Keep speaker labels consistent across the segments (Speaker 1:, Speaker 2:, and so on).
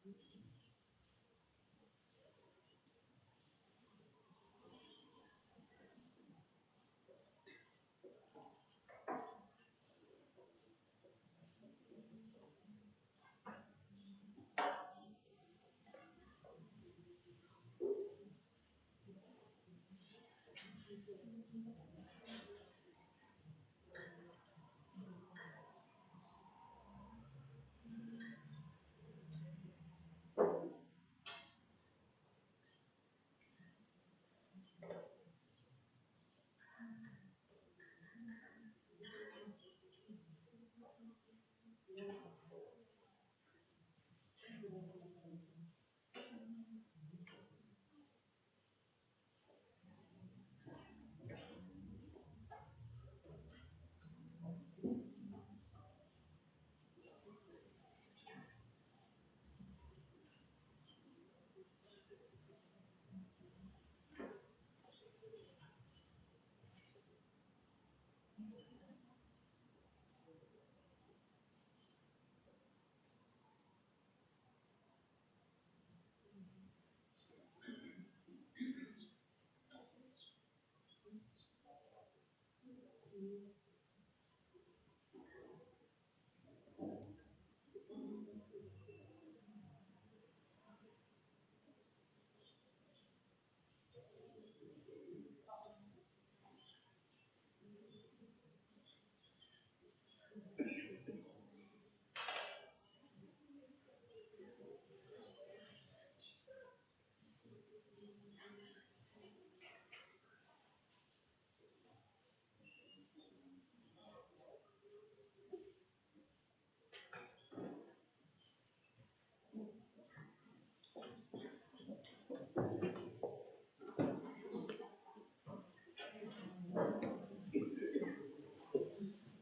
Speaker 1: В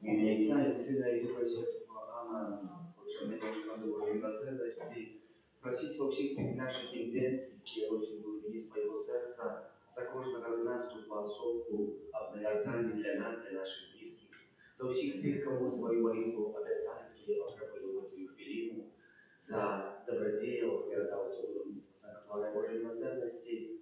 Speaker 1: имя Отца и Сына и Духа Святого. Amen. Хочем немножко Божьей милосердности, просить во всех tych naszych intencjach, kierując głębinie swojego serca, za każdego z nas tu w osobku, a w najaltarnie dla nas, dla naszych bliskich, za всех tych, кому свою молитву обязали, которые потребуют в эту хвилину, за добродеев, приготовиться будовництва санктуария Божьей милосердности,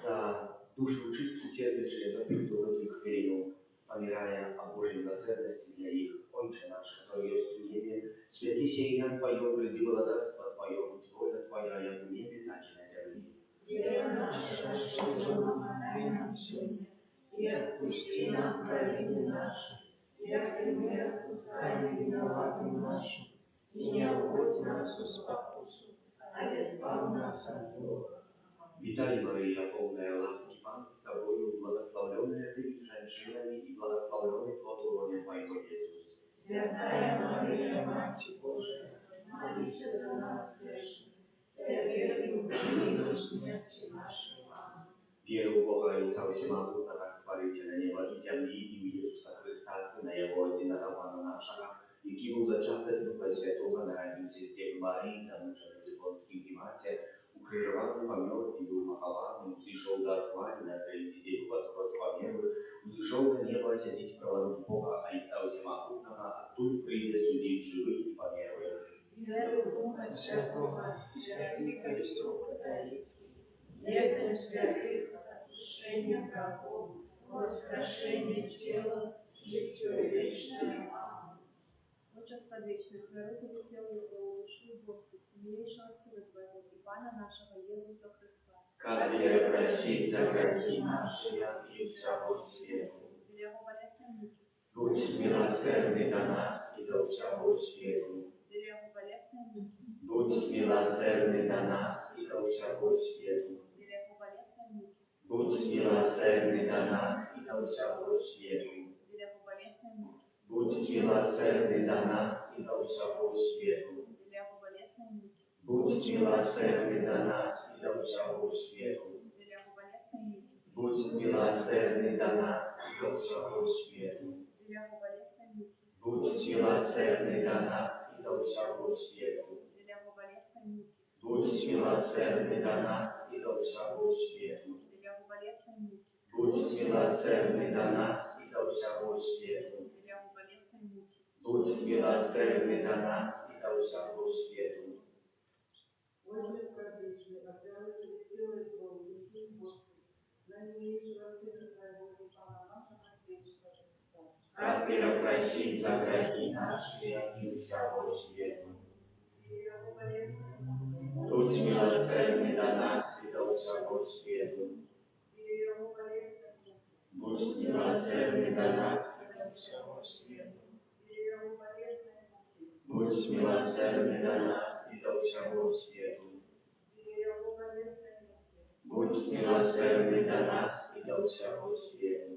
Speaker 1: за душу чистую терпящие, за tych, кто в эту хвилину помирая о Божьей милосердности для их. Отче наш, который есть в небе, святися имя Твое, приди благодарство Твое, будь воля Твоя, як в небе, так и на земле.
Speaker 2: Хлеб наш насущный дай нам сегодня, и отпусти нам провины наши, як и мы отпускаем виноватым нашим, и не вводь нас в спокусу, а избавь нас от злого.
Speaker 1: Витали, Мария, полная ласки, Пан с Тобою, благословленная Ты и женщинами, и благословленный плод лона Твоего, Иисус.
Speaker 2: Святая Мария, Матерь Божия, молись за нас грешных, теперь и в годину смерти нашей. Аминь.
Speaker 1: Веру в Бога Отца Всемогутного, Створителя неба и земли, и в Иисуса Христа, Сына Его, единого Пана нашего, який був зачаток Духа Святого, народився з Діви Марії, замучений при Понтії Пилаті, укрижований, помер и был похован, взошел до отхвали, на третий день воскрес по веру, взошел на небо, сидит в правой Бога, Отца Всемогутного, оттуда придя судить живых и померших.
Speaker 2: Веру в Духа Святого, святых Христов католицких, едем святых, отпущение грехов, воскрешение тела, житие вечное. Аминь.
Speaker 3: Отче Предвечный, храни Тебе тело и кровь, душу и Господь, милейшего Сына Твоего и Пана нашего Иисуса Христа.
Speaker 1: Как вере просить за грехи наши, и всего свету.
Speaker 3: Его болезненной муки,
Speaker 1: Будь милосердный до нас и до всего свету.
Speaker 3: его болезненной муки,
Speaker 1: Будь милосердный до нас и до всего свету.
Speaker 3: его болезненной муки,
Speaker 1: Будь милосердный до нас и до всего свету.
Speaker 3: его болезненной муки,
Speaker 1: Будь милосердный до нас и до всего свету.
Speaker 3: его болезненной муки,
Speaker 1: Будь милосердный до нас и до всего свету.
Speaker 3: его болезненной муки,
Speaker 1: Будь милосердный до нас и до всего свету.
Speaker 3: его болезненной муки,
Speaker 1: Будь милосердный до нас и до всего свету.
Speaker 3: его болезненной муки,
Speaker 1: Будь милосердный до нас и до всего свету.
Speaker 3: его болезненной муки,
Speaker 1: Будь милосердный до нас и до всего свету.
Speaker 3: его болезненной муки,
Speaker 1: Будь милосердный до нас и до всего свету.
Speaker 2: за грехи наши и всего света. Будь милосердный до нас и до всего света. Будь милосердный до нас и до всего света. Будь милосердный до нас и до всего света. Будь милосердный до нас и до всего света.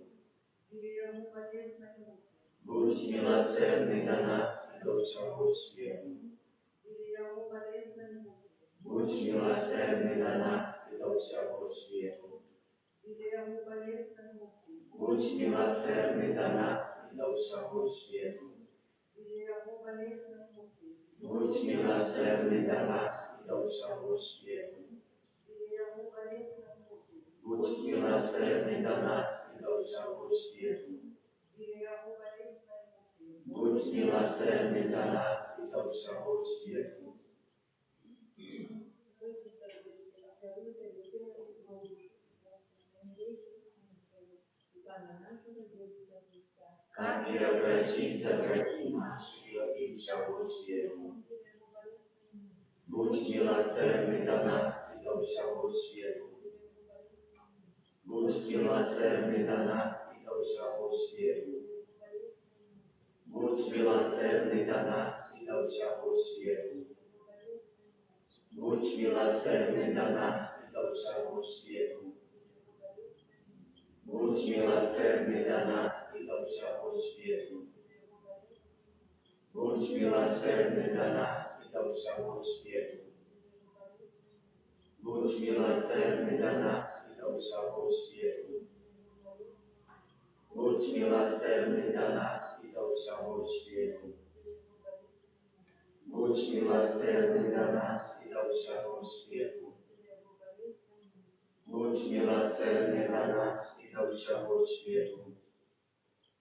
Speaker 2: Будь милосердный до нас и до всего света. Будь милосердный до нас и до всего света. Будь милосердный до нас и до всего света. Будь милосердный до нас и до всего света. Будь милосердный до нас и до всего света. Будь милосердный до нас и до всего света. Как миропросить за грехи наши и всего света. Будь милосердный до нас и до всего света. Будь милосердный до нас и до всего света. Будь милосердный до нас и до всего света. Будь милосердный до нас и до всего света. Будь милосердный до нас и до всего света. Будь милосердный до нас и до всего света. Будь милосердный до нас и до всего света. Будь милосердный до нас и до всего света. Будь милосердный до нас и до всего света. Будь милосердный до нас и до всего света.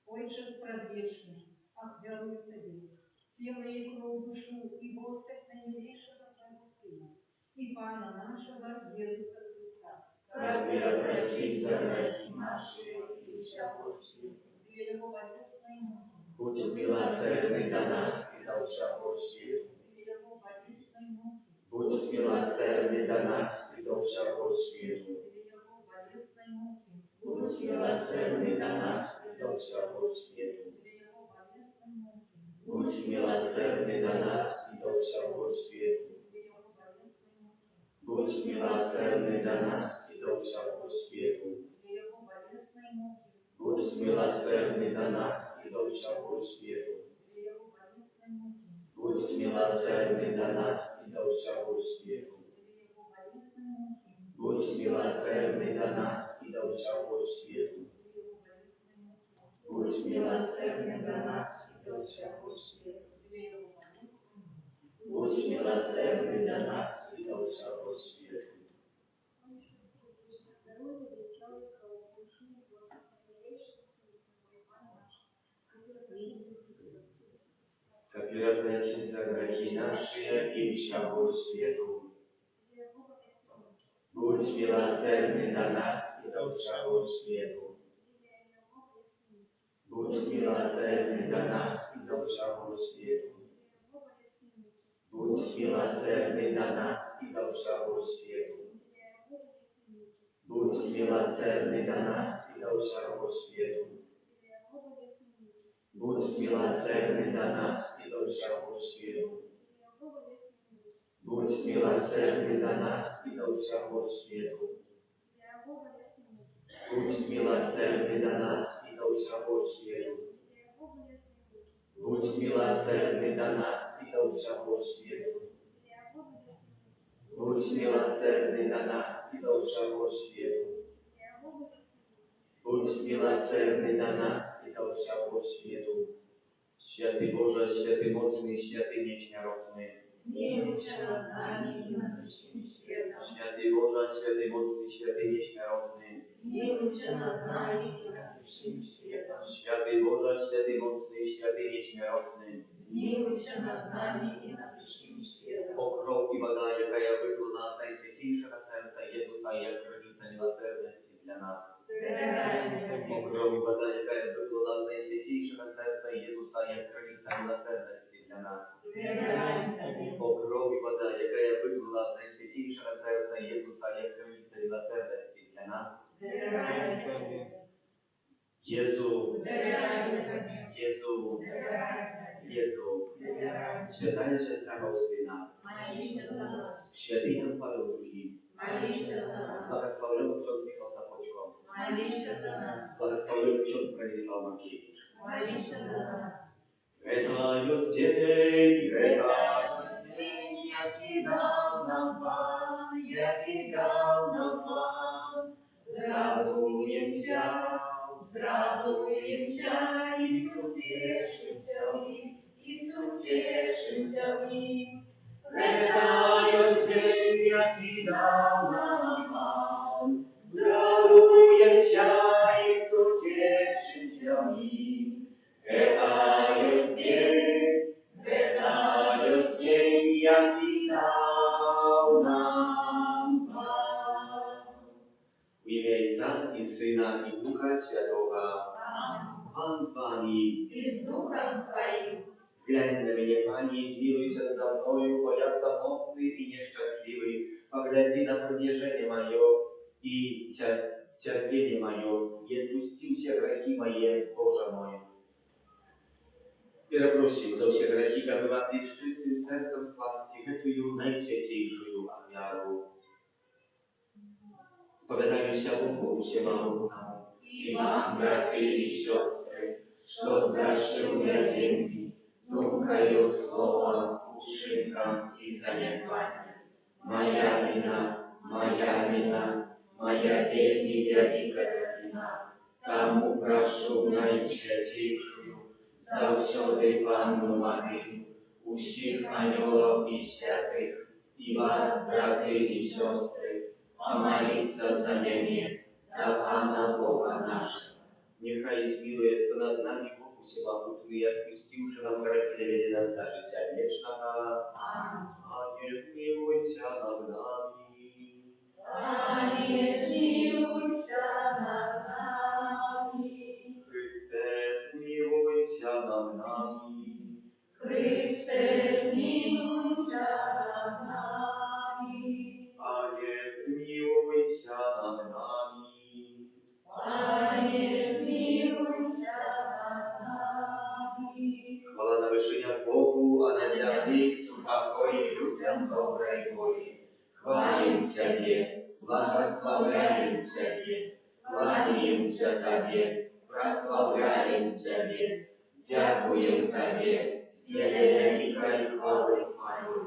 Speaker 4: Отче предвечный, ахвяруй Тебе, тело и кровь, душу и Господь наимилейшего Твоего Сына, и Пана нашего Иисуса Христа.
Speaker 2: Как миропросить за грехи наши и всего света.
Speaker 4: Для Его болезной муки,
Speaker 2: Будь милосердный до нас и до всего света.
Speaker 4: для Его болезной муки,
Speaker 2: Будь милосердный до нас и до всего света.
Speaker 4: для Его болезной муки,
Speaker 2: Будь милосердный до нас и до всего света.
Speaker 4: для Его болезной муки,
Speaker 2: Будь милосердный до нас и до всего света.
Speaker 4: для Его болезной муки,
Speaker 2: Будь милосердный до нас и до всего света.
Speaker 4: для Его болезной муки,
Speaker 2: Будь милосердный до нас и до всего света.
Speaker 4: для Его болезной муки,
Speaker 2: Будь милосердный до нас и до всего света.
Speaker 4: для Его болезной муки,
Speaker 2: Будь милосердный до нас и до всего света.
Speaker 4: для Его болезной муки,
Speaker 2: Будь милосердный до нас и до всего света.
Speaker 4: для Его болезной муки.
Speaker 2: Будь милосердный до нас и до всего света.
Speaker 3: Здоровье для тела и крови, души и Господа, наимилейшего Сына и Пана нашего,
Speaker 2: Как миропросить за грехи наши и всего свету. Будь милосердный до нас и до всего свету. Будь милосердный до нас и до всего свету. Будь милосердный до нас и до всего свету. Будь милосердный до нас и до всего свету. Будь милосердный до нас и до всего свету. Будь милосердный до нас и до всего свету. Будь милосердный до нас и до всего свету. Будь милосердный до нас и до всего свету. Будь милосердный до нас и до всего свету. Будь милосердный до нас и до всего свету. Święty Boże, święty mocny, święty nieśmiertelny.
Speaker 4: Zmiłuj się nad nami i nad wszystkim światem.
Speaker 2: Święty Boże, święty mocny, święty nieśmiertelny.
Speaker 4: Zmiłuj się nad nami i nad wszystkim światem.
Speaker 2: Święty Boże, święty mocny, święty nieśmiertelny.
Speaker 4: Zmiłuj się nad nami i nad wszystkim światem.
Speaker 2: O krов і вода, яка я виклала з найсвятішого серця Єсуса, як криниця милосердності для нас.
Speaker 4: Передай мене.
Speaker 2: О кров і вода, яка я виклала з найсвятішого серця Єсуса, як
Speaker 1: сердца милосердности для нас.
Speaker 2: Выбираем Тебе.
Speaker 1: О кровь и вода, якая выгнала з найсвятейшего сердца Иисуса, як кровица милосердности для нас.
Speaker 2: Выбираем Тебе.
Speaker 1: Jezu,
Speaker 2: Выбираем Тебе.
Speaker 1: Jezu,
Speaker 2: Выбираем Тебе.
Speaker 1: Jezu.
Speaker 2: Выбираем Тебя.
Speaker 1: Świętая siostra Faustyna,
Speaker 2: Молись за нас.
Speaker 1: święty Jan Paweł II,
Speaker 2: Молись за нас.
Speaker 1: błogosławiony ksiądz Michał Sapoćko,
Speaker 2: Молись за нас.
Speaker 1: błogosławiony ksiądz Bronisław Makiewicz.
Speaker 2: Молись за нас.
Speaker 1: Это jest dzień, jaki dał nam Pan, jaki dał nam Pan.
Speaker 2: Zradujemся, Иисус cieszyся w nim, Иисус cieszyся w nim.
Speaker 1: Это jest dzień, jaki dał nam Pan. Radujemся, Jezus cieszyся w nim. Это jest dzień, jaki dał nam Pan. W imię Ojca i Syna i Ducha Świętego. Pan z wami.
Speaker 2: И с Духом Твоим.
Speaker 1: Глянь на меня, Пани, и zmiłuj надо мною, бо я самотный и несчастливый. Погляди на продвижение мое и терпение мое, и отпусти все грехи мои, Боже мой. Перепросим за все грехи, как была ты с чистым сердцем спасти эту наисвятейшую оfiarу. Spowiadają się Bogu, się Bogu nam.
Speaker 2: И вам, братья и сестры, что сгрешил я винный, думкою, словом, ушибком и занедбанием. Моя вина, моя вельми великая вина. Тому прошу наисвятейшую, завсёды Панну Марию, усіх анёлов и святых, и вас, братья и сестры, помолиться за меня, да Пана Бога нашего.
Speaker 1: Нехай змилуется над нами Бог Всемогутный, и отпустивши нам грехи, доведи нас до життя вечного. Пане, змилуйся над нами.
Speaker 2: Пане, змилуйся над нами.
Speaker 1: Христе, змилуйся над нами.
Speaker 2: Христе, змилуйся над нами.
Speaker 1: Пане, змилуйся над нами.
Speaker 2: Пане, змилуйся над нами.
Speaker 1: Хвала на вышинях Богу, а на земле спокой людям доброй воли. Хвалим Тебе, благословляем Тебе, кланяемся Тебе, прославляем Тебе, дякуем Тебе, деле великой хвалы Твоей.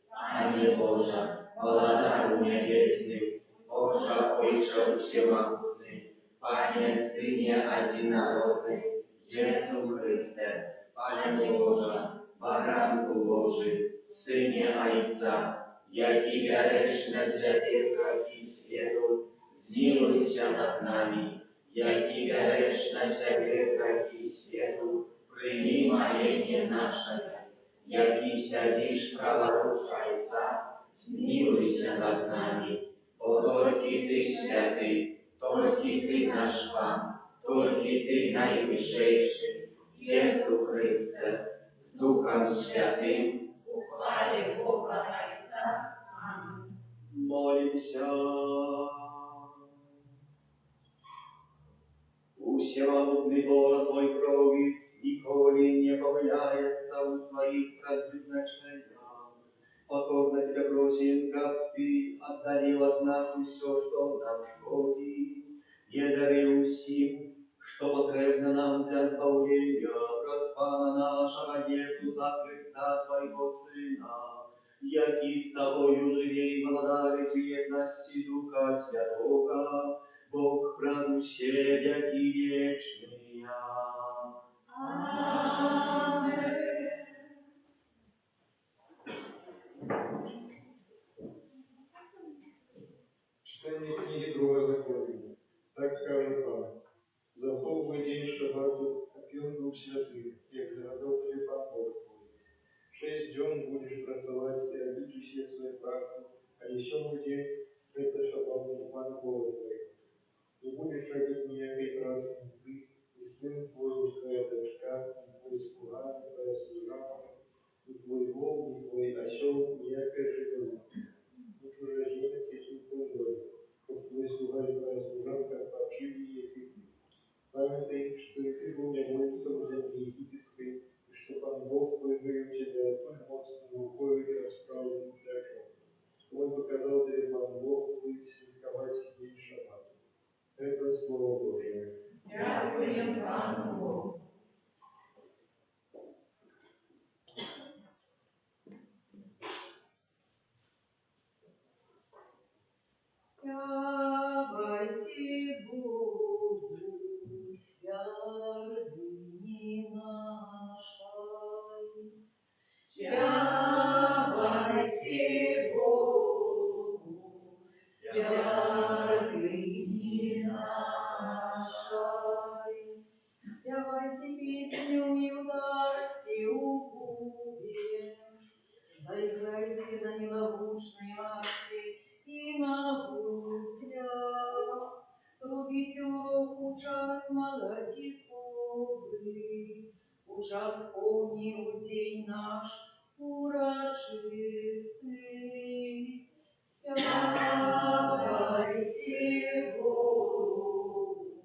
Speaker 1: Пане Боже, Владару Небесный, Боже, Отче Всемогутный, Пане Сыне Одинородный, Иисус Христе, Пане Боже, Баранку Божий, Сыне Отца, яки береш на святых грехи свету, змилуйся над нами, яки береш на святых грехи свету, прими моление наше, яки сядешь праворучайца, змилуйся над нами, о только Ты святый, только Ты наш Пан, только Ты наивысшейший, Иисус Христе, с Духом Святым,
Speaker 2: Ухвали Бога Отца. Аминь.
Speaker 1: Молимся. Всемогутный Боже, Твой крови николи не помыляется у своих предназначениях. Покорно Тебя просим, как Ты отдалил от нас все, что нам шкодит, и дарил всем, что потребно нам для избавления, праз Пана нашего Иисуса Христа, Твоего Сына, яки с Тобою живей и владарит в едности Духа Святого, Бог правуще веки вечные.
Speaker 2: Аминь.
Speaker 5: Читание книги Второзакония. Так каже Пан. Заховуй день шабату, оп'єн Дух Святий, як загадав тобі Пан Бог твой. 6 днів будеш працювати і робити всі свої праці, а 7-й день – это шаббат для Пана Бога твоего. Не будешь робити ніякої праці ни ты, ни сын твой, ни твоя дочка, ни твой слуга, ни твоя
Speaker 4: Спявайте Богу, твердыни нашей. Спявайте Богу, твердыни нашей. Спявайте песню и ударьте бубен, заиграйте на миловучной арфе и на гуслях. Трубите уроку час молодиковый, час помнил день наш урочистый. Спявайте Богу,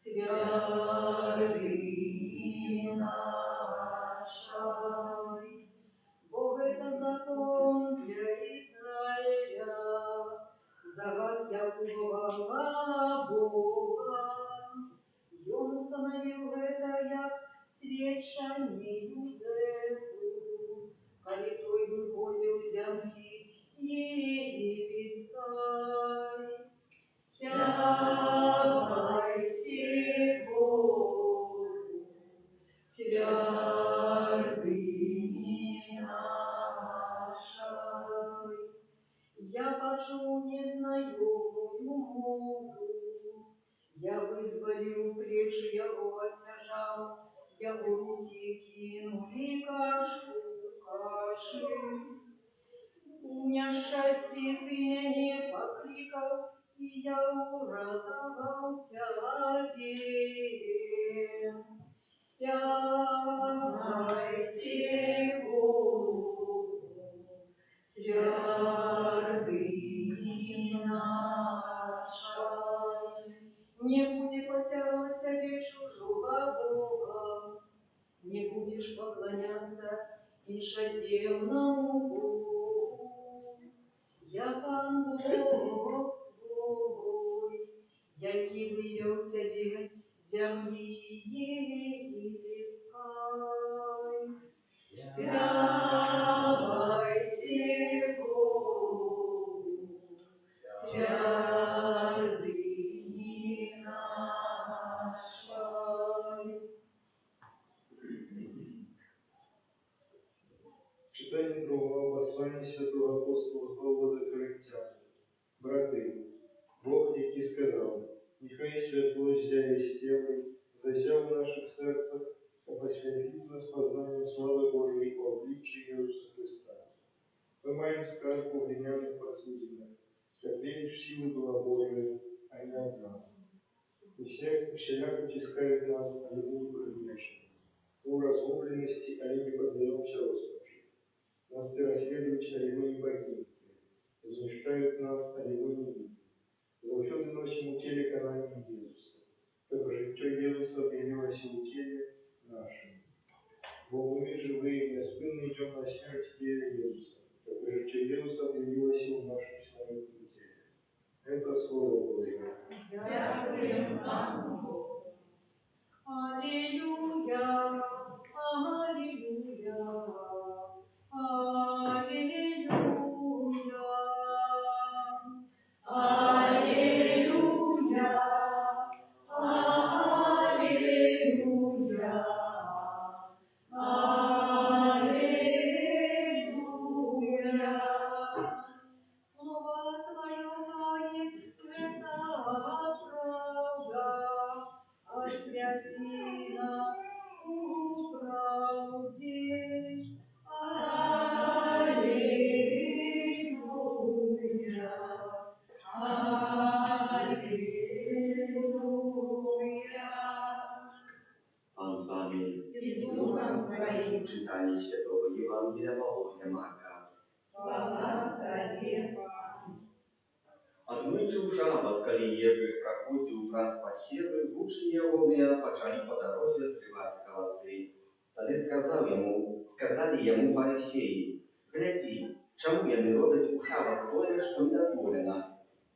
Speaker 4: твердыни нашей. Бог — это закон для Израиля, загад Якубова Бога. И он установил это, як сречание Юзефу, коли той выходил земли египетской. Спявайте Богу, твердыни нашей. Я пошел незнакомую мову, я вызволил плечи его от тяжал, его руки кинули каши. Няшчасті ти не покликав, і я уратовал тебе. Спявайте Богу, твердыни нашей. Не буде посярод тебе чужого Бога, не будешь поклоняться іншоземному Богу. Я пан Бог твой, який вывел тебе с земли египетской. Спявайте Богу, твердыни нашей.
Speaker 5: Читание другого послания святого апостола Павла до Коринтян. Брати, Бог, який сказав, нехай святло зяє з теми, зазяв у наших серцях, а посвятить нас познанием славы Божией по обличию Иисуса Христа. Мы маем сказку в глиняных посудинах, как веришь, силы была Божия, а не от нас. И всяк утискает нас, а мы не прогрешим. У разгубленности, а не поддаемся роскоши. Нас преследуют, а мы не погибли. Замешкают нас, а мы не видим. Завсёды носим у теле канание Иисуса. Как життя Иисуса объявилось у теле нашем. Бо мы живые, неоспынно идем на смерть теле Иисуса. Как життя Иисуса объявилось у нашем смертном теле. Это Слово Божие.
Speaker 4: Дякуємо вам Богу. Аллилуйя, аллилуйя, аллилуйя, аллилуйя, аллилуйя, аллилуйя. Слово Твое есть это правда, освяти нас у правде. Аллилуйя, аллилуйя.
Speaker 1: Пан з вами.
Speaker 4: И с Духом Твоим.
Speaker 1: Читання Святого Євангелія Володя Марка.
Speaker 4: Хвала Тебе, Пане.
Speaker 1: Аднойчы ў шабат, калі Езус праходзіў праз пасевы, вучні ягоныя пачалі па дарозе зрываць каласы. Тады сказалі яму фарысеі: «Глядзі, чаму яны робяць у шабат тое, што не дазволена?»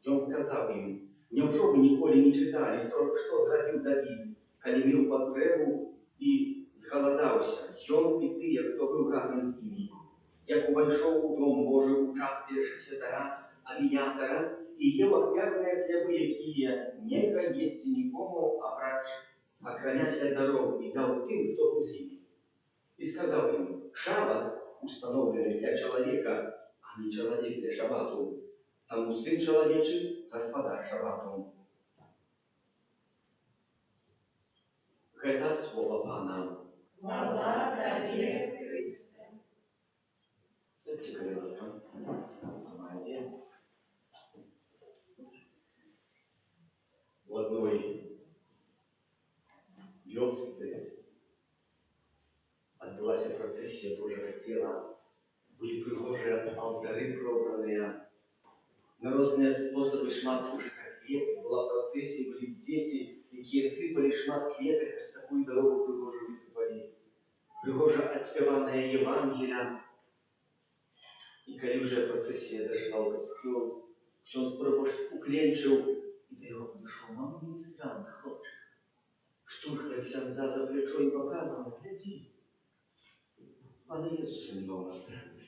Speaker 1: Ён сказаў ім: «Няўжо вы ніколі не чыталі, што зрабіў Давід, калі меў патрэбу і згаладаўся, ён і тыя, хто быў разам з імі? Як увайшоў у дом Божы ў час першы святара, а апіятара і ел ахвярныя хлебы, якія нельга есці нікому, акрамя святароў, і даў тым, хто быў з імі. І сказаў ім: шабат установлены для чалавека, а не чалавек для шабату. Таму сын чалавечы гаспадар шабату. Гэта слова Пана.
Speaker 2: Хвала Табе, Христе.
Speaker 1: Дайте, коли ласка. Помаде. В одной вёсцы адбылася працэсія Божага цела. Былі прыгожыя алтары пробраныя. На розныя спосабы шмат ужытых кветак. Была працэсія, былі дзеці, якія сыпалі шмат кветак, аж такую дарогу прыгожа высыпалі. Прыгожа адспяваная Евангелія. І калі ўжо працэсія дайшла ў касцёл, ксёндз прабожч укленчыў, і да яго падышоў малы міністрант, хлопчык. Штурхае ксяндза за плячо і паказвае: глядзі, Пана Езуса не маў на странцы.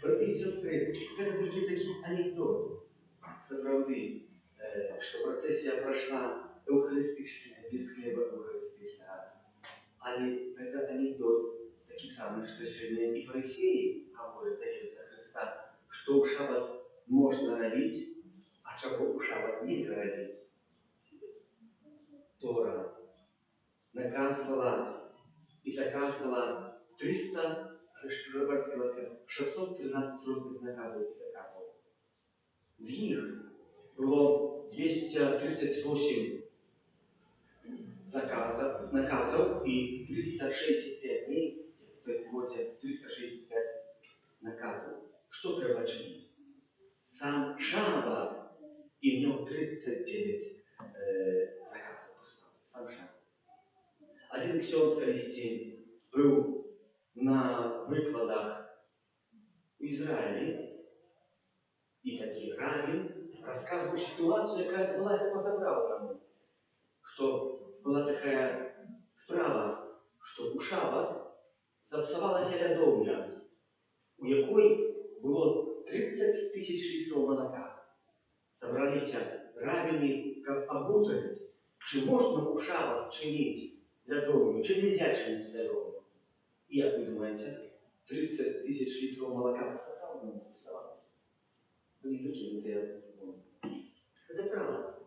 Speaker 1: Браты і сёстры, гэта толькі такі анекдот. Сапраўды, што працэсія прайшла эўхарыстычная, без хлеба эўхарыстычнага. Але гэта анекдот такі самы, што сёння і фарысеі гавораць да Езуса Хрыста, што ў шабат можна рабіць, а чаго ў шабат нельга рабіць. Тора наказвала і заказвала 613 розных наказаў і заказаў. З іх было 238 наказаў і 365 дней, як в той годзе 365 наказаў. Што трэба чыніць? Сам шабат имел 39 заказаў. Сам шабат. Один ксёндз калісьці быў на выкладах у Израиле, и такі раввин рассказывал ситуацию, якая адбылася па-сапраўднаму, что была такая справа, что у шабат запсавалася лядоўня, у якой было 30 000 літраў малака. Собраліся раввины, каб абутарыць, чи можна у шабат чыніць лядоўню, чи нельзя чыніць лядоўню. И как вы думаете, 30 000 литров молока по-сапраўднаму запсавалася? Были такие вот. Это правда.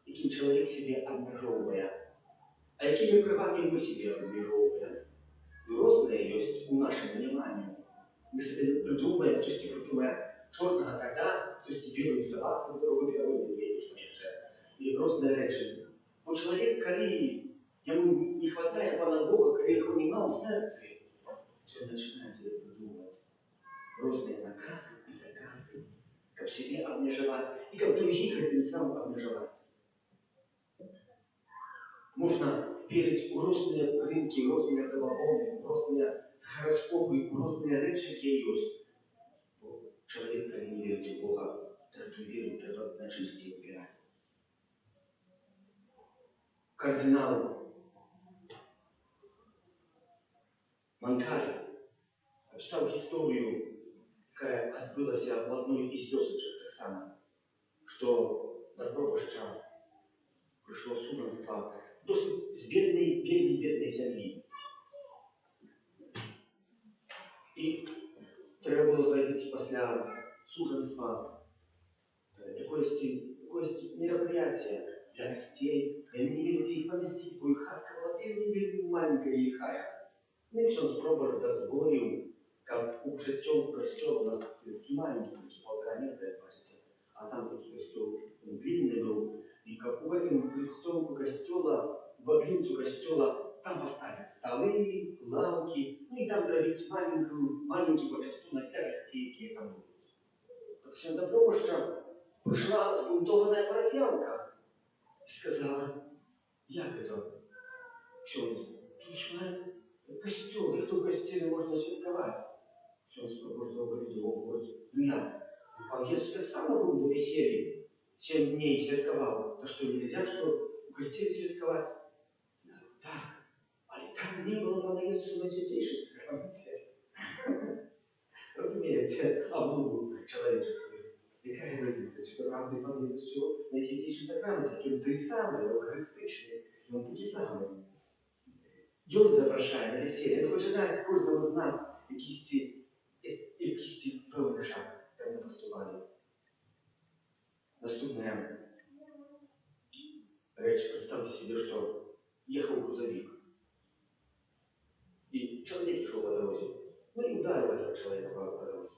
Speaker 1: Яким человек себе обмежовывая. А якими правами мы себе обмежовываем? Розныя ёсць у нашем понимании. Мы себе придумаем, хтосьці придумае чорнага кота, хтосьці белую собаку, дорогу пераводит, что яшчэ. И розныя рэчы. Бо человек, калі ему не хватает Пана Бога, калі яго нема ў сэрцы, он начинает себе придумывать разные наказы и заказы, как себе обмежевать и как других этим самым обмежевать. Можно верить в разные рынки, в разные забабоны, в разные гороскопы, в разные речи, которые есть. Человек, который не верит в Бога, эту веру треба на чести убирать. Кардинал Манкаль описал историю, которая отбылась в одной из вёсочек, так само, что до пропаща пришло суженство досить с бедной, бедной семьи. И треба было зробить после суженства якоїсь мероприятие для гостей. И они не имели где их поместить, бо их хатка была вельми маленькая и лихая. Ну і ксьондз пробар дазволіў, каб у прыцёмку касцёла, у нас такі маленькі, 1,5 метра, як бачыце, а там такі касцёл длинный быў, і каб у гэтым прыцёмку касцёла, в аглінцу касцёла, там поставить столы, лавки, ну и там зрабіць маленький пачастунак для гостей, якія там будуць. Так ксьонда пробашча прыйшла збунтованая парафіянка і сказала: як это, ксьондз, тут ж костюм, их в костеле можно святковать. Ксьондз пробашча говорит, ну я, Пан Езус так само был до веселья, 7 дней святковал, то что нельзя, что у костеле святковать? Так, а и там не было Пана Езуса Найсвятейшего сакрамента. Разумеется, облуду человеческую. Яка різниця? Чи це правда Іван що найсвятіший сакрамент, який той самий, евхаристичний, він такий самий. Він запрошує на весілля, він хоче дати кожному з нас якісь ці певний шаг, там не поступали. Наступная речь. Представьте себе, что ехал грузовик. И человек шел по дороге. Ну и ударил этого человека по дороге.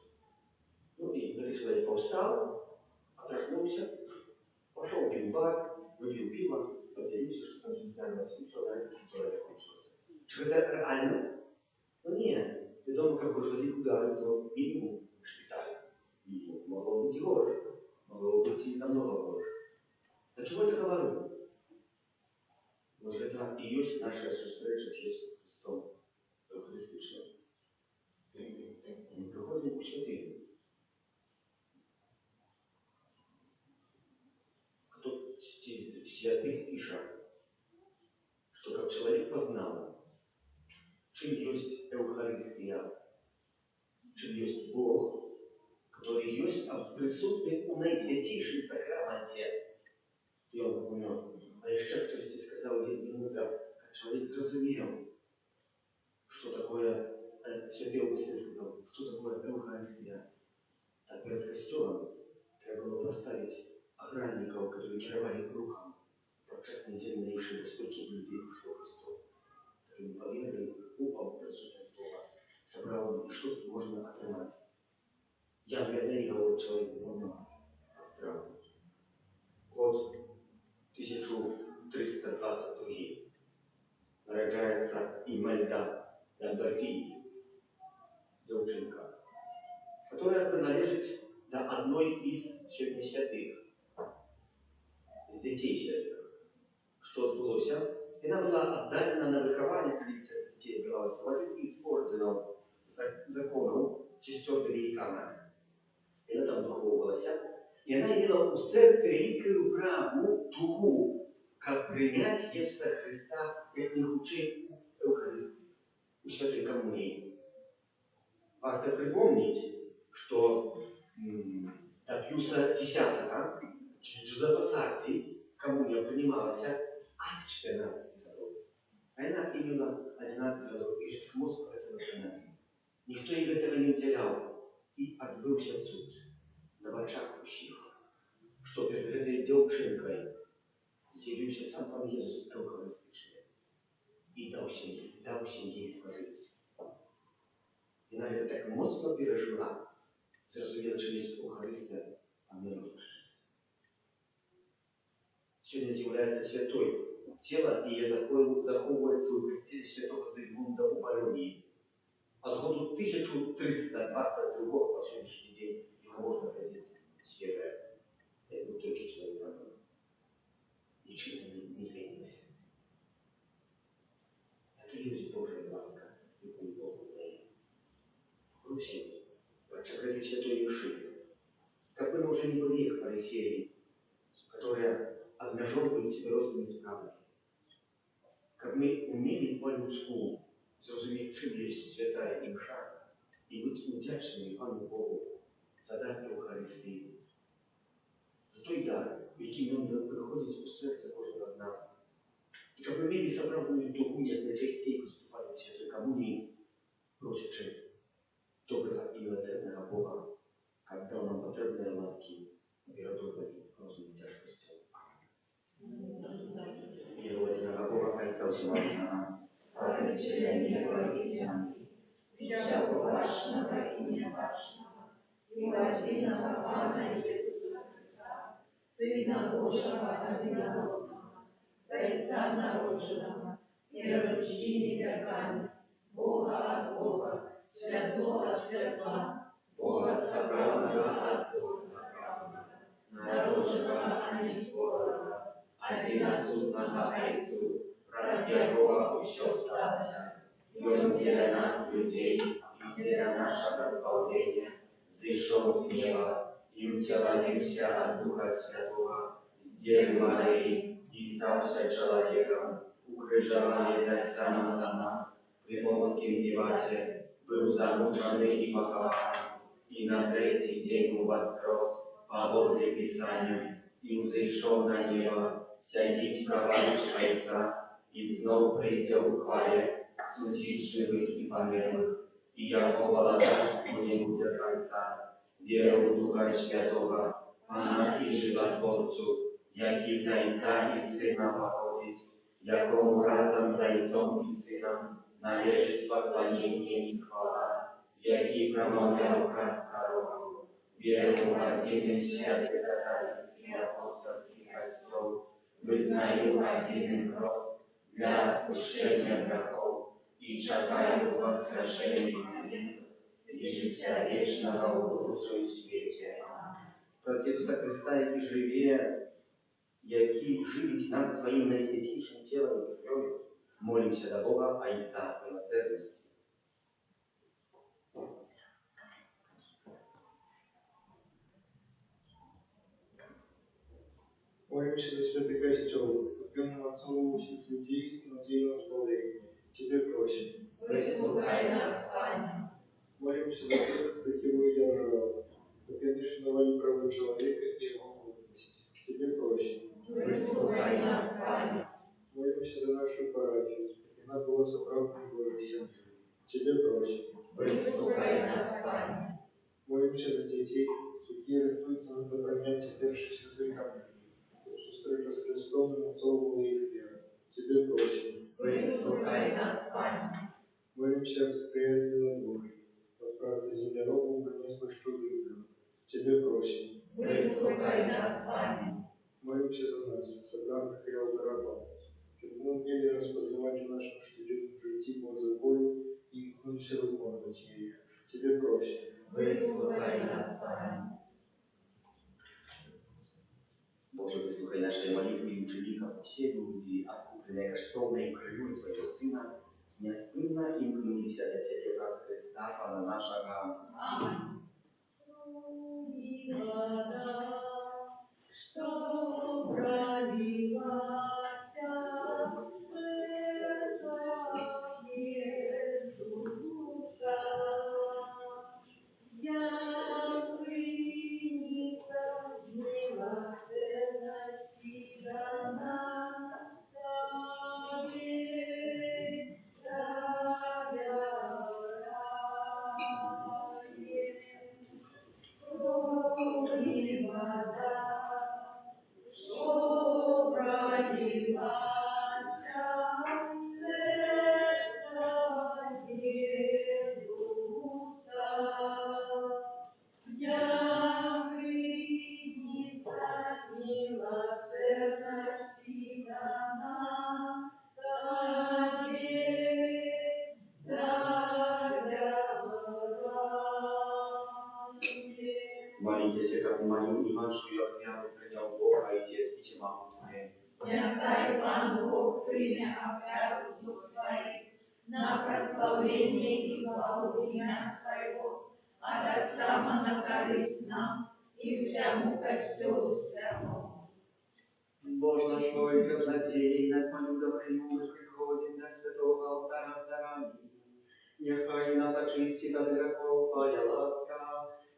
Speaker 1: Ну и этот человек повстал, отряхнулся, пошел в бар, выпил пиво, поделился, что там занимался, и все, на этом история закончилась. Что это реально? Ну нет. Я думаю, как грузовик ударил, то минимум в шпитале. И могло быть и хуже. Могло быть и намного хуже. О чем это говорю? Вот это и есть наша встреча с Иисусом Христом, Евхаристичным. Мы приходим к святым. Кто из святых пишет, что как человек познал, чем есть Евхаристия, чем есть Бог, который есть присутний у найсвятейшей сакраменте. И он напомнил, а еще хтось сказал ему, как человек зрозумел, что такое, святый Августин сказал, что такое Евхаристия. Так перед костелом треба было поставить охранников, которые керовали рухом. Подчас недельно решили, сколько людей пришло в костел, которые поверили, упал в присутствие Бога, собрал, что тут можно отнимать. Я вернее говорю человеку, понял, отстранил. Вот 1322 нарождается Имельда Яндарфии, девчонка, которая принадлежит до одной из сегодня святых, из детей святых. Что отбылось? И она была отдана на выхование, когда детей отбиралась в один из орденов законов сестер Доминиканок. И она там духовувалась. И она имела у сердца великую праву духу, как принять Иисуса Христа, как не учил Евхаристии, у Святой Коммунии. Важно припомнить, что до Пиуса X, через Джузеппе Сарди, коммуния принималась от 14 годов. А она имела 11 годов, и же мозг працював. Никто и этого не утерял. И отбылся суд на очах усіх, что перед этой девчонкой з'явився сам Пан Єсус Евхаристичний и дал ей спожить. И она это так моцно пережила, зрозуміла, що є Евхаристія, а не розпочалася. Сегодня з'являється святой. Тело її заховує в костелі святого Зигмунда у Полонії. От году 1322 по сегодняшний день его можно глядеть свежее. Это был только человек родной. Ничего не изменилось. Это есть Божья ласка, якую Бог дає. Руси, подчас этой святой души, как бы мы уже не были к фарисеи, которые обнажевывают себя розными справами, как мы умели по-людски зрозуміти, чим є святая імша, і бути вдячними Пану Богу за дар Евхаристії, за той дар, який нам приходить у серце кожного з нас. І щоб ми мали справжню духу, як найчастіше виступати в Святої Комунії, просячи доброго і милосердного Бога, як дав нам потрібної ласки на передовій розумних тяжкостей. Миловательного Бога, Отця Всемогущего,
Speaker 2: Славителя неба и земли, всякого вашего и неважного, и владельного Пана Иисуса Христа, Сына Божьего одинородного, Зайца народженного, первопричины веками, Бога от Бога, Святого от Святого, Бога собравного от Бога собравного, народженного, а не скорого, одиносудного Отцу, ради Бога все стался, и Он для нас, людей, и для нашего спасения, зашел с неба, и утеловился от Духа Святого, с Девы Марии, и стався человеком, укрыжованный так само за нас, при Понтском Пилате, был замученный и похован,
Speaker 1: и на третий день воскрес по воле Писанию, и взошел на небо, сядить праваешь Отца, и снова придя в хвале, судить живых и померлых, и яко полагательству не будет конца, веру в Духа Святого, Пана и Животворцу, яки за Отца и Сына походить, якому разом за Отцом и Сыном належить поклонение и хвала, яки промовлял прасторогу, веру в один святый католический апостольский костел, вызнаю один крест для отпущения грехов и чекаю воскрешения мертвых и життя вечного в будущем свете. Про Ісуса Христа, який живе, який живить нас своим наисвятейшим телом и кровью, молимся до Бога Отца милосердности.
Speaker 5: Молимся за святый костел, купленным Отцом всех людей, надею на избавление. Тебе просим.
Speaker 2: Выслухай нас, Пане.
Speaker 5: Молимся за тех, кто его держал, конечно, и права человека и его годность. Тебе просим.
Speaker 2: Выслухай нас, Пане.
Speaker 5: Молимся за нашу парафию, и она была соправдана Божьей семьей. Тебе просим.
Speaker 2: Выслухай нас, Пане.
Speaker 5: Молимся за детей, які рятують на добрання перших святих камней. Встреча с Христом и Отцову их вера. Тебе просим.
Speaker 2: Выслухай нас, Пане.
Speaker 5: Молимся о сприятельной Божьей, от правды землеробу принеслых чудо. Тебе просим.
Speaker 2: Выслухай нас, Пане.
Speaker 5: Молимся за нас, собранных и алтарапа, чтобы мы умели распознавать в нашем штудентном житии Божью волю и икнуться выполнить ее. Тебе просим.
Speaker 2: Выслухай нас, Пане.
Speaker 1: Боже, выслухай нашей молитвы и учеников, все люди, откупленные костровной кровью Твоего Сына, неспынно имкнулись до Тебе, раз Христа, Пана нашего.
Speaker 2: Аминь. Что пролилась Иисуса, я приница милосердности дана Тебе, крови вода, что пролилась сердца Иисуса, я приница милосердности дана Тебе,
Speaker 1: Молитесь, как мою и вашу охрану принял Бог, Отец и тьма Твоей.
Speaker 2: Нехай Пан Бог прийме оферу слуг Твоих на прославление и хвалу имя Своего, а так само на корысть нам и всему костелу святому.
Speaker 1: Боже наш, казнодей, на Твою добрыню мы приходим до святого алтаря с дарами. Нехай нас очистит от грехов Твоя ласка,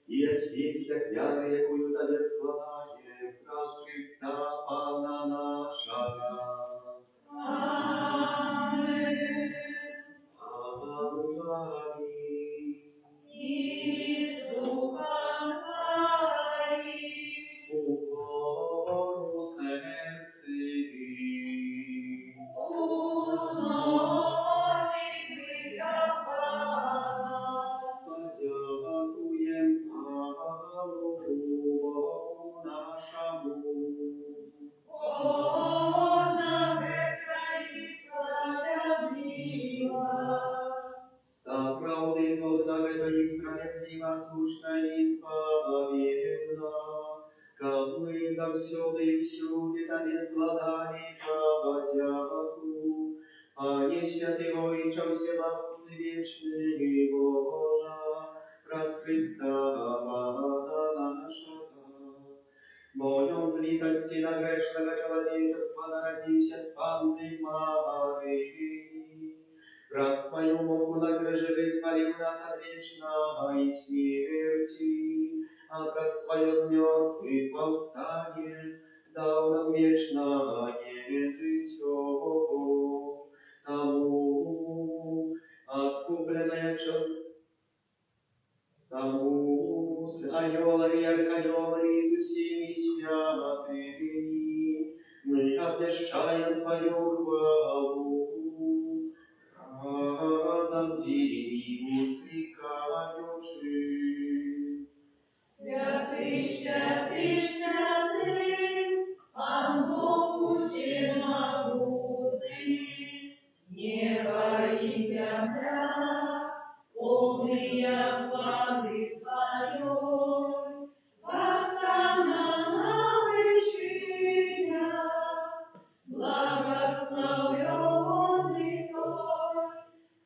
Speaker 1: и осветить охвяры, якую Тебе складаем, раз Христа Пана нашего.
Speaker 2: Аминь.
Speaker 1: Пан с вами.
Speaker 2: И с духом Твоим.
Speaker 1: Укору сердцеві.
Speaker 2: Узносим Тебя, Пана.
Speaker 1: Подякуєм Пану Богу нашому.
Speaker 2: Он века и справедлива.
Speaker 1: Справды однако и справедлива, сущна и исповедна, как мы завсёды и всюди Тебе складали подяку, Пане святый Воинче всемогутный вечный Божа, раз Христа Пана нашего. Богом злитости на грешного человечества народился с Панной Марии, раз свою муку на крыже вызволил нас от вечной смерти, оказ свое с мертвых повстание, дал нам вечное житье. Тому откупленное тому с анёлами, арханёлами, и всеми святыми мы обещаем Твою хвалу, разом зелени устремляющий.
Speaker 2: Святый, святый, святый, а Бог всемогутный, небо и земля, полные хвалы Твоей, Хосанна на вершинах, благословенный Той,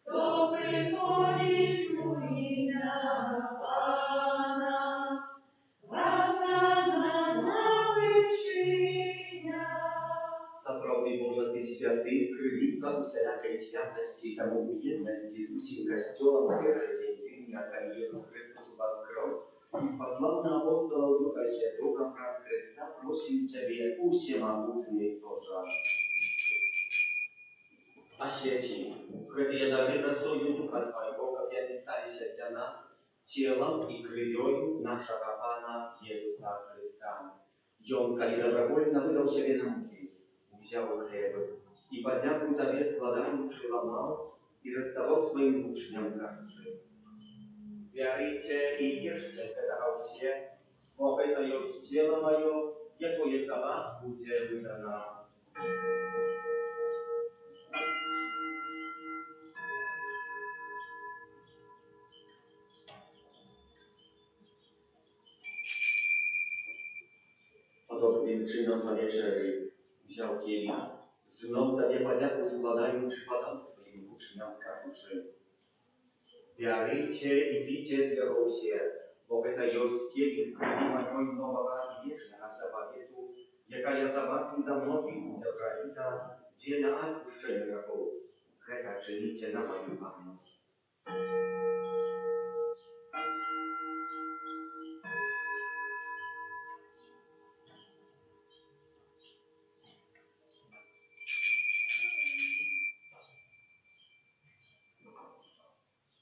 Speaker 2: кто приходит в имя Пана. Хосанна на вершинах.
Speaker 1: Сапраўды, Божа, Ты святы, крыліца усялякай святасці, таму у еднасці з усім касцёлам у першы дзень тыдня, калі Jesús Христос уваскрос і спаслаў на апостолаў Духа Святога праз Христа, просім Цябе, усемагутны Божа. Асвяці гэтыя дары працою Духа Твайго, каб яны сталіся для нас целам і крывёю нашага Пана Jesúsa Христа. Ён, калі добровольна выдаў сябе на мукі, узяў хлеб і падзяку Табе складаючы ламаў і раздаваў сваім вучням, кажучы: «Вярыце і ешце гэтага ўсе, бо гэта ёсць цела маё, якое за вас будзе выдана». Podobnym czynom na wieczery wziął kielich, znów Tobie podziaku składając, podał swoim uczniom, кажучи: «Вярыце і піце з яго ўсе, бо гэта ёсць кielich крыві маёй новага і вечнага заповету, якая за вас і за многіх будзе пролита дзеля адпушчэння грахоў. Гэта чыніце на маю памяць».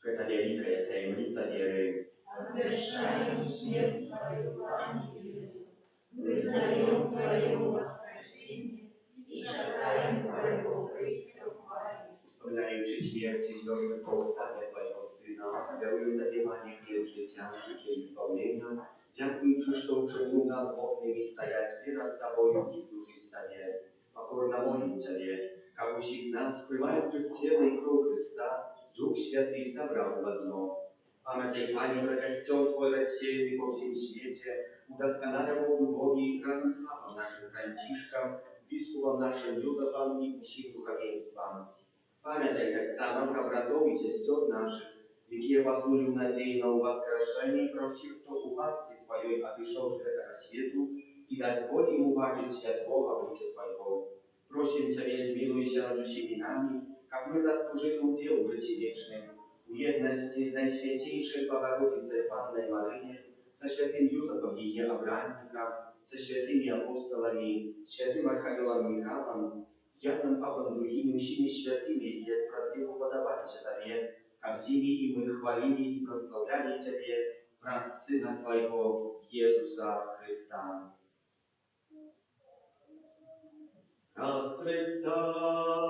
Speaker 1: Это великая таємниця віри.
Speaker 2: Обещаем смерть Твою, Пане Иисус, вызнаем Твое воскресение и чекаем Твоего прийстя в хвале.
Speaker 1: Wspominaючи śmierć i związek powstania Twojego Syna, daruję Tobie, Panie, chleb życia, życie i spełnienia. Dziękuję, że uczynił nas godnymi stajać przed Tobою i służyć Tobie. Покорно молим Ciebie, abyś nas, wpływających ciele i krwi Chrysta, Duch Święty zabrał w jedno. Pamiętaj, Panie, że Kościół Twój rozsiejemy po всем świecie, udoskonalał lubowi razem z Papą naszym Franciszkiem, biskupem naszym Józefem i wszystkim duchowieństwem. Pamiętaj tak samo про братов и сестер наших, якія паснулі ў надзеі на ўваскрашэнне, і пра ўсіх, хто у ласці Тваёй адышоў з гэтага свету і дазволь ім убачыць святло аблічча Твайго. Просім Цябе, змілуйся над усімі намі, каб мы заслужылі ўдзел у жыцці вечным, у еднасці з Найсвяцейшай Богородицей Панной Марыне, са святым Юзефом яе абраннікам, са святымі апостолами, святым архангелом Михайлом, Яном Павлом другими усими святыми, якія справедливо подавалися Табе, каб з імі і мы хвалили і прославляли Тебе праз Сына Твоего, Иисуса Христа. Раз Христа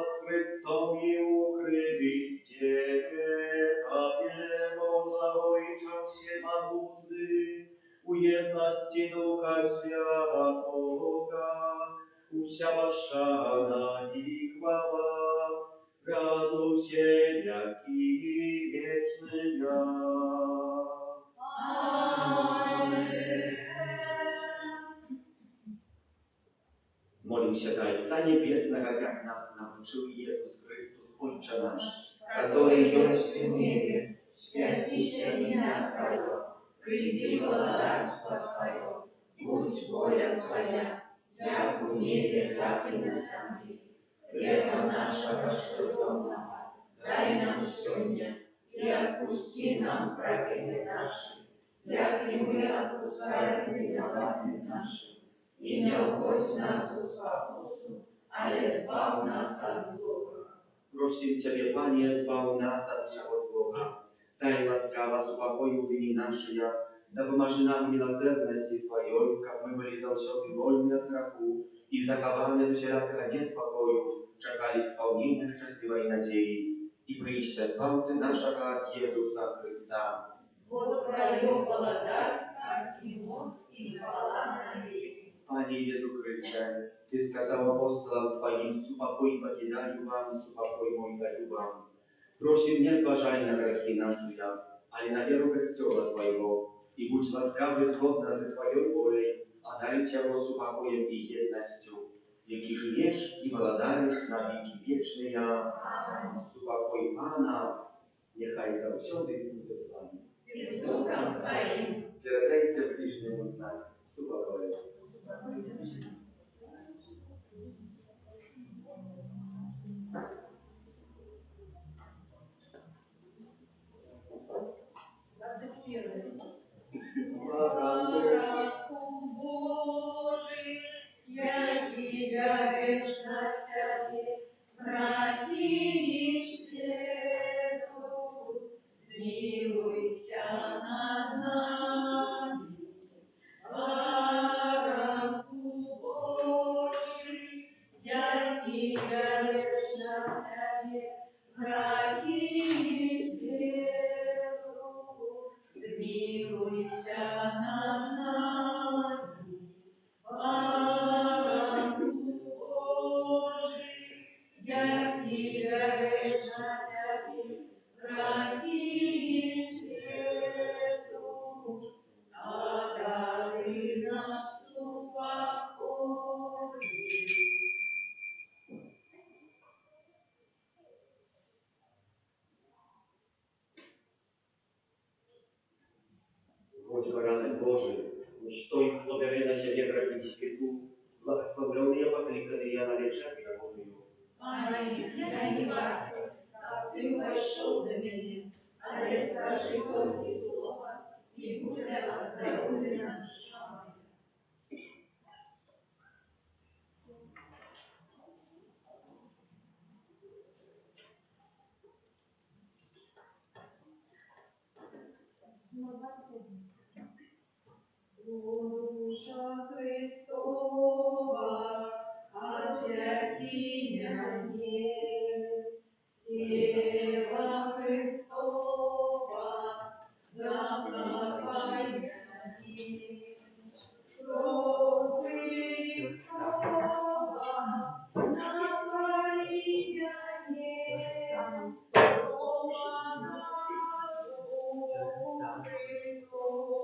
Speaker 1: с Христом и у Христе, Тебе, Божа Ойче всемогутный, у едности Духа Святого, уся шана и хвала, разум всеяки вечная.
Speaker 2: Аминь.
Speaker 1: Молимся до Отца Небесного, как нас научил Иисус Христос, Отче наш, который есть в небе,
Speaker 2: святися имя Твое, приди владарство Твое, будь воля Твоя, как в небе, так и на земле. Хлеба нашего ежедневного дай нам сегодня, и отпусти нам провины наши, як і ми відпускаємо винуватим нашим. І не вводь нас у спокусу, але збав нас від злого.
Speaker 1: Просим Ciebie, Panie, zbaw nas od wszego zła. Daj łaskawa spokoju dni нашия, да поможи нам милосердности Твоей, как мы были завсёды вольны от греху и захованы в всякого неспокою, чекали исполнения счастливой надеи и прийшся Збавцы нашего Иисуса Христа.
Speaker 2: Бо Твое благодарство и мощь и хвала навеки.
Speaker 1: Panie Jezu Chryste, Ty skazał apostolom Twoim, supokój покидаю вам, supokój mój daju wam. Prosim, nie zważaj na grzechy nasze, ale na wierę Kościoła Twojego i bądź łaskawy zgodna ze Twoją wolą, a daj Cię supokоем i jednością, jaki żyjesz i władajesz na wieki wieczne. Supokój Pana, niechaj zawsiody będzie z Wami.
Speaker 2: И с Духом Твоим.
Speaker 1: Передайте ближнему знак supokоju.
Speaker 2: Баранку Божий, який явиш на себе, враги світу, змилуйся над нами. Баранку Божий, який явиш на себе, враги світу, змилуйся над нами. Баранку Божий, який явиш на себе, враги світу, одари нас упокой.
Speaker 1: Ось баранок Божий, что их благодаря на себе грехи świetu, благословленные покликанные на лечение Божию.
Speaker 2: Пане, я не варто, так ти войшов до мене, але скажи тільки слово, і буде оздоровлена душа моя. Душа Христова, освятиня нет, тело Христова, закопая нет, кровь Христова, напоия нет, Бога Христова,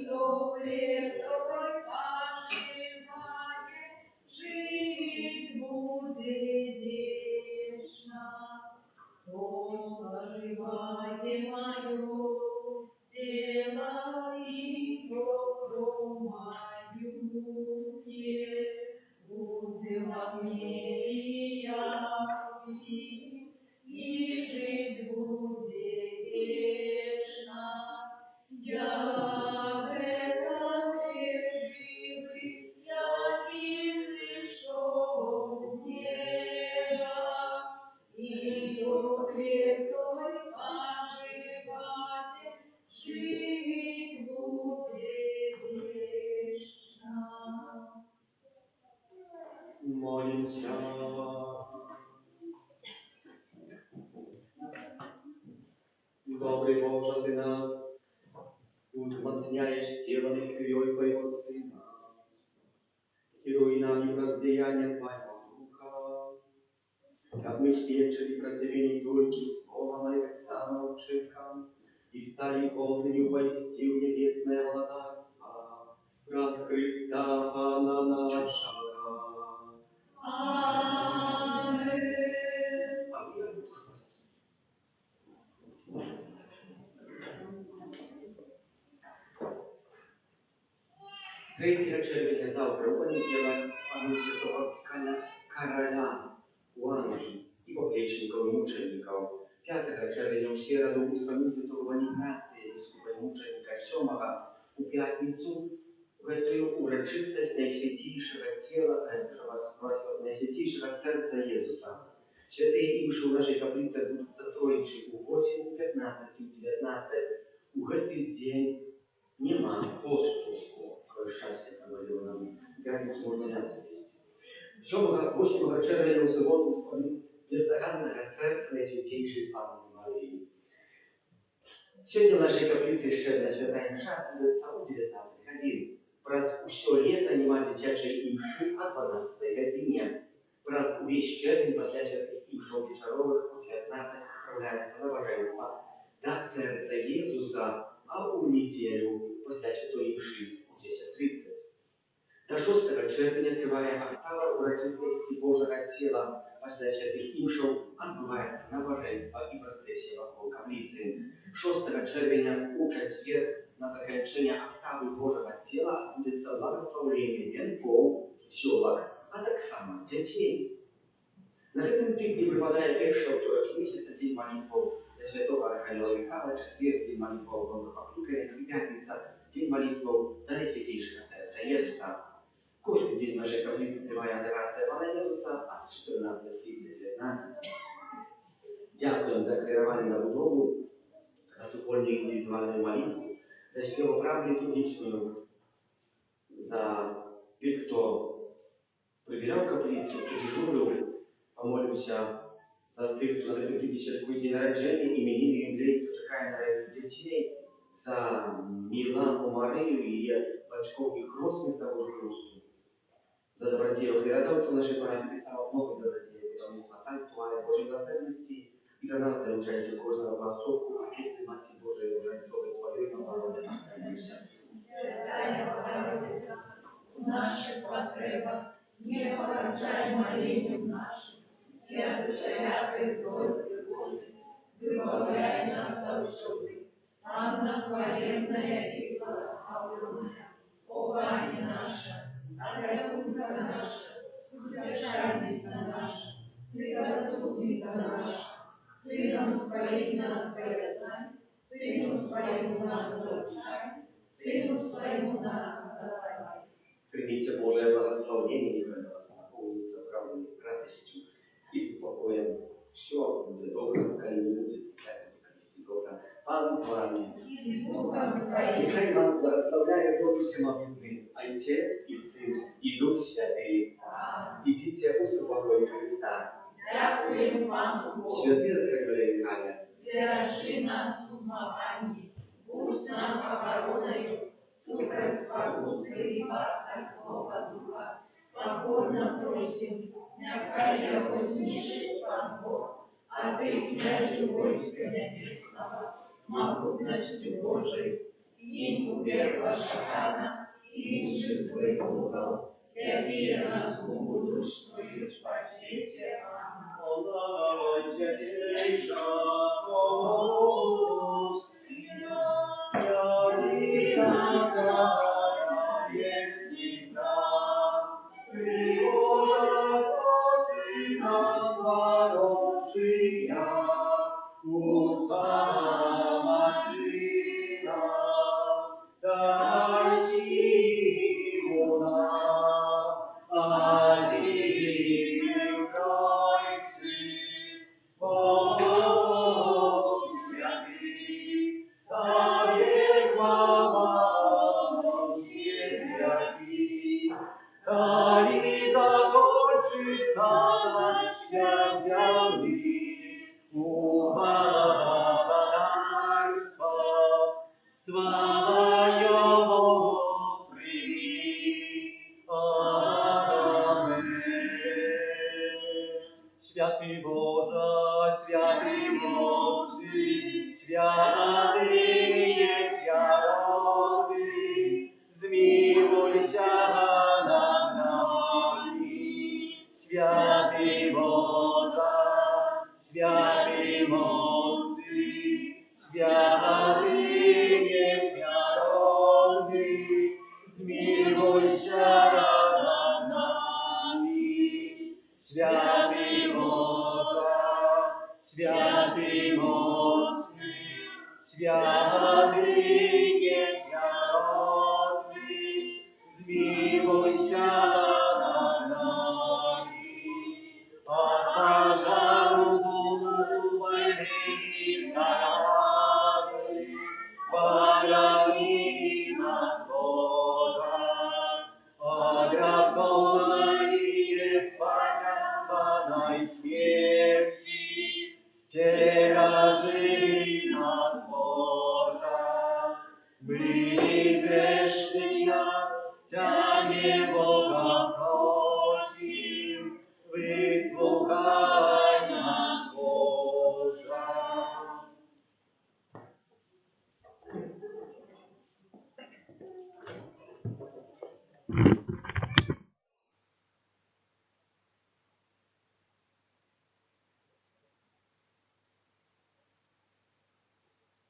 Speaker 4: добре, хто споживає, жить буде вічно. Споживає мою тіло і добро мою є, буде во мне и я в ней, и жить буде вечно. Я в этом мир живый, як изышел с неба, и добре той споживает, жить будет вечно.
Speaker 1: Молимся. Добрый Боже, Ты нас узмацняешь телом и кровью Твоего Сына, даруй нам и воздеяние Твоего Духа, как мы świadczyli про Тебе не только словом, но и так само уczynkом, и стали полными войсти в небесное владарство, раз Христа Пана нашего.
Speaker 4: Amen.
Speaker 1: Объявим душпастерство. Третьего червня завтра у понедельник память святого короля Уанги и поплечников и мучеников. 5 червня у середу успомин святого Ванігнація, біскупа і мученика 7-го у п'ятницю в эту урочистость Наисвятейшего тела, Наисвятейшего сердца Иисуса. Святые имши в нашей каплице будут затроичи у 8, у 15, у 19. У этот день нема поступу. Какое счастье провалило нам. Пятницу можно мясо есть. 7-8 червня у субботу успомин бездоганного сердца Наисвятейшей Панны Марии. Сегодня в нашей каплице еще одна святая мша відбудеться у 19 годин. Праз усё лето нема дитячей імши о 12 године. Праз увесь червень после святых імшов вечоровых у 19 отправляется на божество до сердца Иисуса, а у неделю после святой імши у 10:30. До 6 червня триває октава урочистості Божого тіла. После святых імшов відбувається набожество і процесія вокруг каплиці. 6 червня у четверг на закінчення октави Божого тіла відбудеться благословення вінков, сьолок, а так само дітей. На этом тижні припадає перший второк місяця день молитвов для святого Архангела Михаила, четверг день молитвов Богопокликанных и пятница день молитвов до Наисвятейшего сердца Иисуса. Кожен день в нашей каплице триває адорація Пана Ісуса від 14 до 19. Дякуємо за керування на будову, за супольну індивідуальну молитву, за співоправу літургічну, за тих, хто прибирав каплицю, хто дежурив. Помолимся за тих, хто напередодні святкує день народження, іменини людей, хто чекає на різних дітей, за Мілану Марію і її батьків і хресних за воду хресту. За добродеев городовцев нашей парафии самого много добродеев, ведомства санктуария Божьей милосердности и за нас, доручающих кожного голосовку, Отец и Мать Божией, Божьей Твоей, на народе, молимся.
Speaker 2: Святая Богородица, в наших потребах не погорчай молением нашим, и от всякой злой природы выбавляй нас завсюди. Анна хвалебная и благословенная, Пани наша, Агапунка наша, Утешальница наша, Ты заступница наша, Сыном Своим нас поедай, Сыну Своему нас вручай, Сыну Своему нас отдавай.
Speaker 1: Примите Божие благословение, нехай вас наполнится правдой, радостью и спокоем. Все будет добро, пока не будет, так будет Христе добро. Пан с вами. Нехай нас благословляет Бог Всемогутный, Отец и Сын и Дух Святый. Идите у супокоя Христа.
Speaker 2: Дякуємо Пану Богу.
Speaker 1: Святый Архангел Михаил,
Speaker 2: Бережи нас у змаганні, будь нам обороною, супроть спокуси і пастор Слова Духа. Покорно просим, нехай його знищить Пан Бог, а Ты, княже войска небесного, могутностью Божией, ним увергла шатана и інших злих духов, які нас будуть по світі. Амінь.
Speaker 6: Молодого святейшего Господа, Ярина Твоя есть всегда, Пригожа Сына Творожия, уста Машина, дай силу нам, один кайцы, Бог святый, Тобе хвала, все святые,